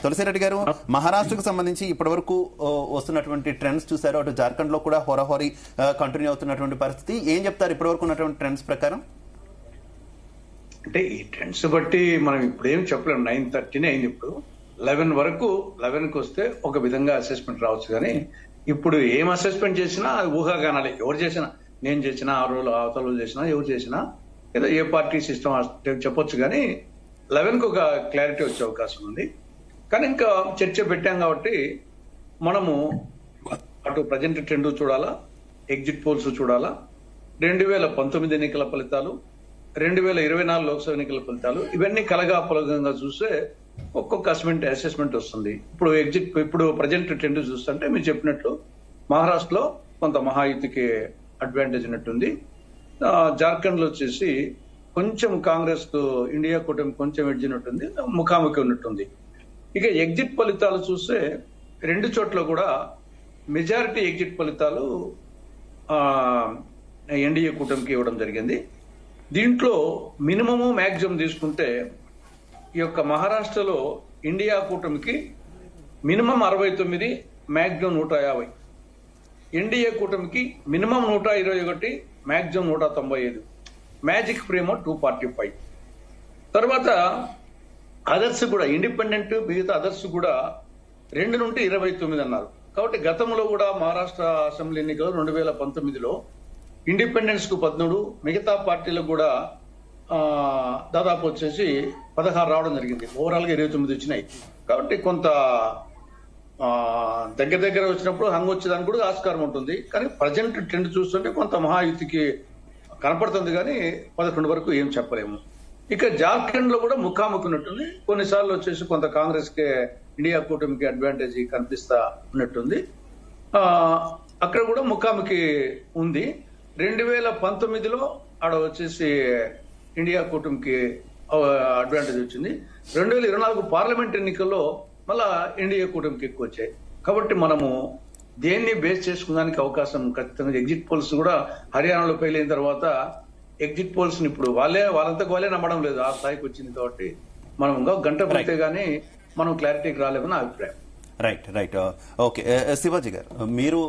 తులసిరెడ్డి గారు, మహారాష్ట్రకు సంబంధించి ఇప్పటి వరకు వస్తున్నటువంటి ట్రెండ్స్ చూసారు. అటు జార్ఖండ్ లో కూడా హోరాహోరీ కంటిన్యూ అవుతున్నటువంటి పరిస్థితి. ఏం చెప్తారు ఇప్పటి వరకు ఉన్నటువంటి ట్రెండ్స్ ప్రకారం? అంటే ఈ ట్రెండ్స్ బట్టి మనం ఇప్పుడు ఏం చెప్పలేము. 9:30 అయింది. ఇప్పుడు 11 వరకు 11కి వస్తే ఒక విధంగా అసెస్మెంట్ రావచ్చు. కానీ ఇప్పుడు ఏం అసెస్మెంట్ చేసినా అది ఊహాగానాలే. ఎవరు చేసినా, నేను చేసినా, ఆ రోజు అవతల చేసినా, ఎవరు చేసినా ఏదో ఏ పార్టీ సిస్టమ్ చెప్పొచ్చు. కానీ 11కి ఒక క్లారిటీ వచ్చే అవకాశం ఉంది. కానీ ఇంకా చర్చ పెట్టాం కాబట్టి మనము అటు ప్రజెంట్ ట్రెండ్ చూడాలా, ఎగ్జిట్ పోల్స్ చూడాలా, 2019 ఎన్నికల ఫలితాలు, 2024 లోక్సభ ఎన్నికల ఫలితాలు, ఇవన్నీ కలగాపులగంగా చూస్తే ఒక్కొక్క అసెస్మెంట్ వస్తుంది. ఇప్పుడు ప్రజెంట్ ట్రెండ్ చూస్తుంటే మీరు చెప్పినట్లు మహారాష్ట్రలో కొంత మహాయుతికి అడ్వాంటేజ్ ఉన్నట్టుంది. జార్ఖండ్ లో వచ్చేసి కొంచెం కాంగ్రెస్ కు ఇండియా కూటమి కొంచెం ఎడ్జినట్టుంది, ముఖాముఖి ఉన్నట్టుంది. ఇక ఎగ్జిట్ ఫలితాలు చూస్తే రెండు చోట్ల కూడా మెజారిటీ ఎగ్జిట్ ఫలితాలు ఎన్డీఏ కూటమికి ఇవ్వడం జరిగింది. దీంట్లో మినిమము మ్యాక్సిమం తీసుకుంటే ఈ యొక్క మహారాష్ట్రలో ఇండియా కూటమికి మినిమం 69, మ్యాక్సిమం 150. ఎన్డీఏ కూటమికి మినిమం 121, మ్యాక్సిమం 195. మ్యాజిక్ ప్రేమో 245. తర్వాత అదర్స్ కూడా ఇండిపెండెంట్, మిగతా అదర్స్ కూడా 2 నుండి 29 అన్నారు. కాబట్టి గతంలో కూడా మహారాష్ట్ర అసెంబ్లీ ఎన్నికలు 2019లో ఇండిపెండెన్స్ కు 13, మిగతా పార్టీలకు కూడా దాదాపు వచ్చేసి 16 రావడం జరిగింది. ఓవరాల్ గా 29 వచ్చినాయి. కాబట్టి కొంత దగ్గర వచ్చినప్పుడు హంగ్ వచ్చేదానికి కూడా ఆస్కారం ఉంటుంది. కానీ ప్రజెంట్ ట్రెండ్ చూస్తుంటే కొంత మహాయుతికి కనపడుతుంది. కానీ 11 వరకు ఏం చెప్పలేము. ఇక జార్ఖండ్ లో కూడా ముఖాముఖి ఉన్నట్టుంది. కొన్నిసార్లు వచ్చేసి కొంత కాంగ్రెస్ కి ఇండియా కూటమికి అడ్వాంటేజ్ కనిపిస్తా ఉన్నట్టుంది. అక్కడ కూడా ముఖాముఖి ఉంది. 2019లో ఆడ వచ్చేసి ఇండియా కూటమికి అడ్వాంటేజ్ వచ్చింది. 2024 పార్లమెంట్ ఎన్నికల్లో మళ్ళా ఇండియా కూటమికి ఎక్కువ వచ్చాయి. కాబట్టి మనము దేన్ని బేస్ చేసుకున్నానికి అవకాశం ఖచ్చితంగా. ఎగ్జిట్ పోల్స్ కూడా హర్యానాలో ఫెయిల్ అయిన తర్వాత ఎగ్జిట్ పోల్స్ ని ఇప్పుడు వాళ్ళంతకు వాళ్ళే నమ్మడం లేదు. ఆ స్థాయికి వచ్చింది. కాబట్టి మనం ఇంకా గంట పడితే గానీ మనం క్లారిటీకి రాలేమని నా అభిప్రాయం. రైట్. ఓకే, శివాజీ గారు, మీరు